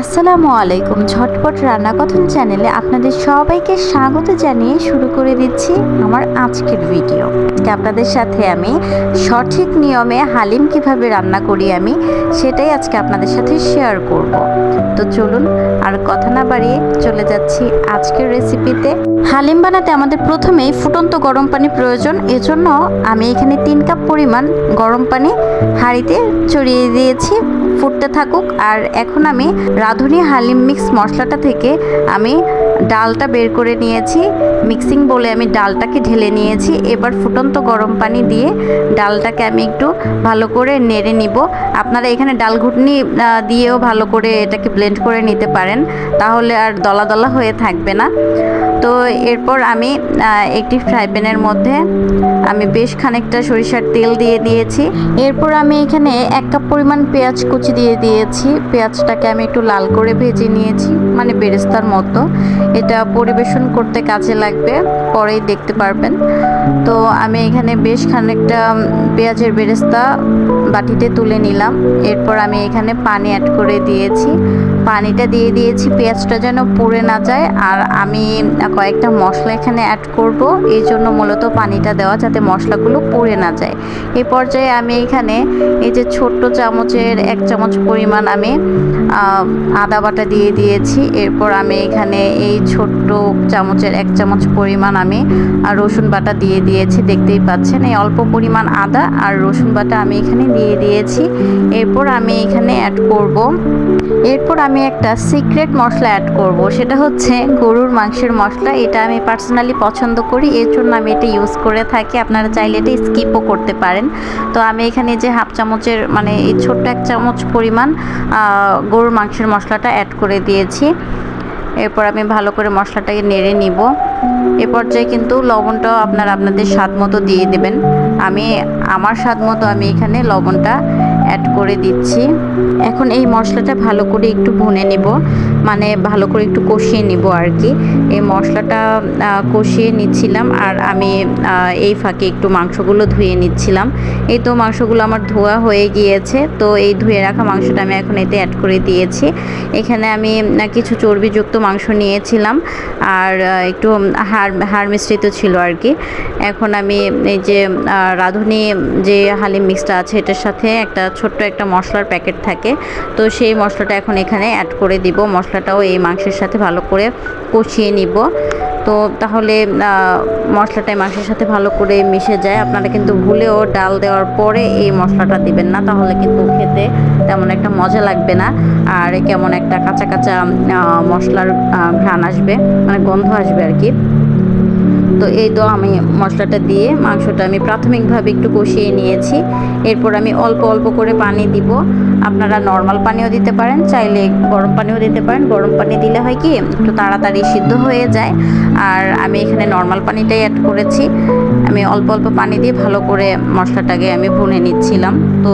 আসসালামু আলাইকুম। ঝটপট রান্না কথন চ্যানেলে আপনাদের সবাইকে স্বাগত জানিয়ে শুরু করে দিচ্ছি আমার আজকের ভিডিও। আজকে আপনাদের সাথে আমি সঠিক নিয়মে হালিম কিভাবে রান্না করি সেটাই আজকে আপনাদের সাথে শেয়ার করব। তো চলুন আর কথা না বাড়িয়ে চলে যাচ্ছি আজকের রেসিপিতে। হালিম বানাতে আমাদের প্রথমেই ফুটন্ত গরম পানি প্রয়োজন। এজন্য আমি এখানে 3 কাপ পরিমাণ গরম পানি হাঁড়িতে চড়িয়ে দিয়েছি, ফুটতে থাকুক। আর এখন আমি রাঁধুনি হালিম মিক্স মশলাটা থেকে আমি ডালটা বের করে নিয়েছি, মিক্সিং বলে আমি ডালটাকে ঢেলে নিয়েছি। এবার ফুটন্ত গরম পানি দিয়ে ডালটাকে আমি একটু ভালো করে নেড়ে নিব। আপনারা এখানে ডাল ঘুটনি দিয়েও ভালো করে এটাকে ব্লেন্ড করে নিতে পারেন, তাহলে আর দলা দলা হয়ে থাকবে না। তো এরপর আমি একটি ফ্রাই প্যানের মধ্যে আমি বেশ খানিকটা সরিষার তেল দিয়ে দিয়েছি। এরপর আমি এখানে 1 কাপ পরিমাণ পেঁয়াজ কুচি দিয়ে দিয়েছি। পেঁয়াজটাকে আমি একটু লাল করে ভেজে নিয়েছি, মানে বেরেস্তার মতো। এটা পরিবেশন করতে কাজে লাগবে, পরেই দেখতে পারবেন। তো আমি এখানে বেশ খানিকটা পেঁয়াজের বেরেস্তা বাটিতে তুলে নিলাম। এরপর আমি এখানে পানি অ্যাড করে দিয়েছি। পানিটা দিয়ে দিয়েছি পেঁয়াজটা যেন পুড়ে না যায়। আর আমি কয়েকটা মশলা এখানে অ্যাড করব, এই জন্য মূলত পানিটা দেওয়া, যাতে মশলাগুলো পুড়ে না যায়। এই পর্যায়ে আমি এখানে এই যে ছোট্ট চামচের 1 চামচ পরিমাণ আমি আদা বাটা দিয়ে দিয়েছি। এরপর আমি এখানে এই ছোট্ট চামচের 1 চামচ পরিমাণ আমি রসুন বাটা দিয়ে দিয়েছি। দেখতেই পাচ্ছেন এই অল্প পরিমাণ আদা আর রসুন বাটা আমি এখানে দিয়ে দিয়েছি। এরপর আমি এখানে অ্যাড করব, এরপর আমি একটা সিক্রেট মশলা অ্যাড করব, সেটা হচ্ছে গরুর মাংসের মশলা। এটা আমি পার্সোনালি পছন্দ করি, এর জন্য আমি এটা ইউজ করে থাকি। আপনারা চাইলে এটা স্কিপও করতে পারেন। তো আমি এখানে যে হাফ চামচের মানে এই ছোট্ট 1 চামচ পরিমাণ গরুর মাংসের মশলাটা অ্যাড করে দিয়েছি। এরপর আমি ভালো করে মশলাটাকে নেড়ে নিব। এ পর্যায়ে কিন্তু লবণটাও আপনারা আপনাদের স্বাদ মতো দিয়ে দেবেন। আমি আমার স্বাদ মতো আমি এখানে লবণটা অ্যাড করে দিচ্ছি। এখন এই মশলাটা ভালো করে একটু ভুনে নিব, মানে ভালো করে একটু কষিয়ে নিব আর কি। এই মশলাটা কষিয়ে নিচ্ছিলাম আর আমি এই ফাঁকে একটু মাংসগুলো ধুয়ে নিচ্ছিলাম। এই তো মাংসগুলো আমার ধোয়া হয়ে গিয়েছে। তো এই ধুয়ে রাখা মাংসটা আমি এখন এতে অ্যাড করে দিয়েছি। এখানে আমি কিছু চর্বিযুক্ত মাংস নিয়েছিলাম আর একটু হাড় মিশ্রিত ছিল আর কি। এখন আমি এই যে রাঁধুনি যে হালিম মিক্সটা আছে এটার সাথে ছোট্ট একটা মশলার প্যাকেট থাকে, তো সেই মশলাটা এখন এখানে অ্যাড করে দিব। মশলাটাও এই মাংসের সাথে ভালো করে কষিয়ে নিব। তো তাহলে মশলাটা মাংসের সাথে ভালো করে মিশে যায়। আপনারা কিন্তু ভুলেও ডাল দেওয়ার পরে এই মশলাটা দিবেন না, তাহলে কিন্তু খেতে তেমন একটা মজা লাগবে না। আর কেমন একটা কাঁচা কাঁচা মশলার ঘ্রাণ আসবে, মানে গন্ধ আসবে আর কি। তো এই তো আমি মশলাটা দিয়ে মাংসটা আমি প্রাথমিকভাবে একটু কষিয়ে নিয়েছি। এরপর আমি অল্প অল্প করে পানি দিব। আপনারা নর্মাল পানিও দিতে পারেন, চাইলে গরম পানিও দিতে পারেন। গরম পানি দিলে হয় কি একটু তাড়াতাড়ি সিদ্ধ হয়ে যায়। আর আমি এখানে নর্মাল পানিটাই অ্যাড করেছি। আমি অল্প অল্প পানি দিয়ে ভালো করে মশলাটাকে আমি ভুনে নিচ্ছিলাম। তো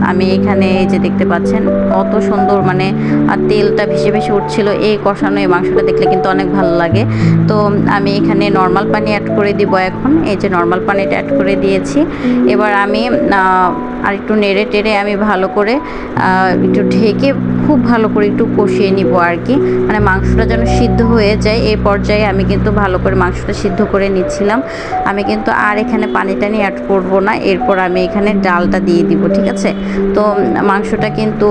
আমি এখানে এই যে দেখতে পাচ্ছেন কত সুন্দর মানে তেলটা ভেসে ভেসে উঠছিল। এই কষানো এই মাংসটা দেখলে কিন্তু অনেক ভালো লাগে। তো আমি এখানে নর্মাল পানি অ্যাড করে দিব। এখন এই যে নর্মাল পানিটা অ্যাড করে দিয়েছি। এবার আমি আর একটু নেড়ে টেড়ে আমি ভালো করে একটু ঢেকে খুব ভালো করে একটু কষিয়ে নিব আর কি, মানে মাংসটা যেন সিদ্ধ হয়ে যায়। এই পর্যায়ে আমি কিন্তু ভালো করে মাংসটা সিদ্ধ করে নিচ্ছিলাম। আমি কিন্তু আর এখানে পানি টানি অ্যাড করব না। এরপর আমি এখানে ডালটা দিয়ে দিব, ঠিক আছে। তো মাংসটা কিন্তু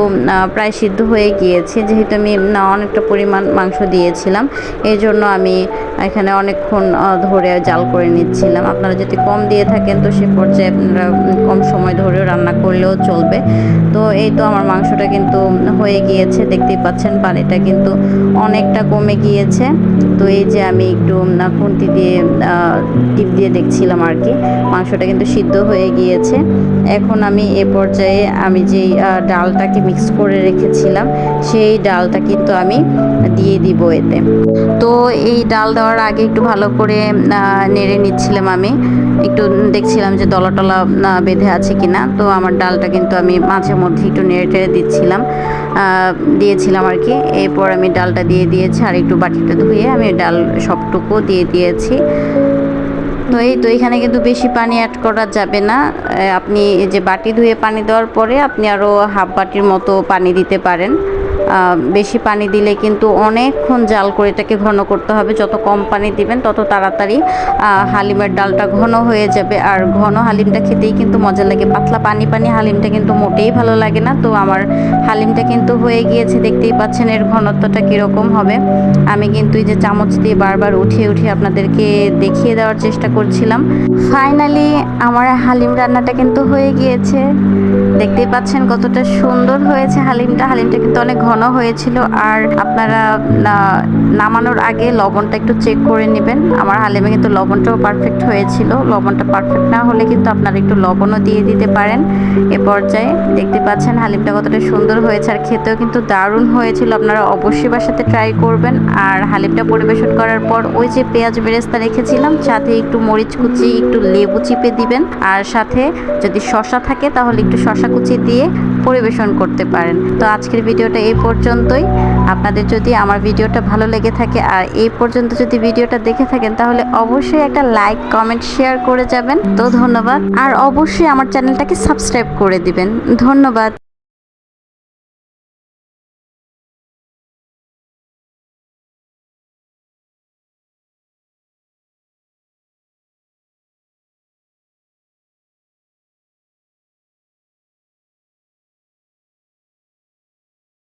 প্রায় সিদ্ধ হয়ে গিয়েছে, যেহেতু আমি অনেকটা পরিমাণ মাংস দিয়েছিলাম। এই জন্য আমি এখানে অনেকক্ষণ ধরে জাল করে নিচ্ছিলাম। আপনারা যদি কম দিয়ে থাকেন তো সে পর্যায়ে আপনারা কম সময় ধরেও রান্না করলেও চলবে। তো এই তো আমার মাংসটা কিন্তু হয়ে গিয়েছে, দেখতেই পাচ্ছেন পানিটা কিন্তু অনেকটা কমে গিয়েছে। তো এই যে আমি একটু খুন্তি দিয়ে টিপ দিয়ে দেখছিলাম আর কি, মাংসটা কিন্তু সিদ্ধ হয়ে গিয়েছে। এখন আমি এ পর্যায়ে আমি যেই ডালটাকে মিক্স করে রেখেছিলাম সেই ডালটা কিন্তু আমি দিয়ে দিব এতে। তো এই ডাল দেওয়ার আগে একটু ভালো করে নেড়ে নিচ্ছিলাম। আমি একটু দেখছিলাম যে দলা টলা বেঁধে আছে কিনা। তো আমার ডালটা কিন্তু আমি মাঝে মধ্যে একটু নেড়ে টেড়ে দিয়েছিলাম আর কি। এরপর আমি ডালটা দিয়ে দিয়েছি আর একটু বাটিটা ধুয়ে আমি ডাল সবটুকু দিয়ে দিয়েছি। তো এই তো এখানে কিন্তু বেশি পানি অ্যাড করা যাবে না। আপনি যে বাটি ধুয়ে পানি দেওয়ার পরে আপনি আরও হাফ বাটির মতো পানি দিতে পারেন। বেশি পানি দিলে কিন্তু অনেকক্ষণ জাল করে এটাকে ঘন করতে হবে। যত কম পানি দিবেন তত তাড়াতাড়ি হালিমের ডালটা ঘন হয়ে যাবে। আর ঘন হালিমটা খেতেই কিন্তু মজা লাগে, পাতলা পানি পানি হালিমটা কিন্তু মোটেই ভালো লাগে না। তো আমার হালিমটা কিন্তু হয়ে গিয়েছে, দেখতেই পাচ্ছেন এর ঘনত্বটা কীরকম হবে। আমি কিন্তু এই যে চামচ দিয়ে বারবার উঠিয়ে উঠিয়ে আপনাদেরকে দেখিয়ে দেওয়ার চেষ্টা করছিলাম। ফাইনালি আমার হালিম রান্নাটা কিন্তু হয়ে গিয়েছে, দেখতেই পাচ্ছেন কতটা সুন্দর হয়েছে হালিমটা। হালিমটা কিন্তু অনেক ঘন হয়েছিল। আর আপনারা নামানোর আগে লবণটা একটু চেক করে নেবেন। আমার হালিমে কিন্তু লবণটাও পারফেক্ট হয়েছিল, লবণটা পারফেক্ট না হলে কিন্তু আপনারা একটু লবণও দিয়ে দিতে পারেন। এ পর্যায়ে দেখতে পাচ্ছেন হালিমটা কতটা সুন্দর হয়েছে, আর খেতেও কিন্তু দারুণ হয়েছিল। আপনারা অবশ্যই বাসাতে ট্রাই করবেন। আর হালিমটা পরিবেশন করার পর ওই যে পেঁয়াজ বেরেস্তা রেখেছিলাম, সাথে একটু মরিচ কুচি, একটু লেবু চিপে দিবেন। আর সাথে যদি শসা থাকে তাহলে একটু শসা কুচি দিয়ে পরিবেশন করতে পারেন। তো আজকের ভিডিওটা এই পর্যন্তই। আপনাদের যদি আমার ভিডিওটা ভালো লেগে থাকে আর এই পর্যন্ত যদি ভিডিওটা দেখে থাকেন তাহলে অবশ্যই একটা লাইক, কমেন্ট, শেয়ার করে যাবেন। তো ধন্যবাদ। আর অবশ্যই আমার চ্যানেলটাকে সাবস্ক্রাইব করে দিবেন। ধন্যবাদ।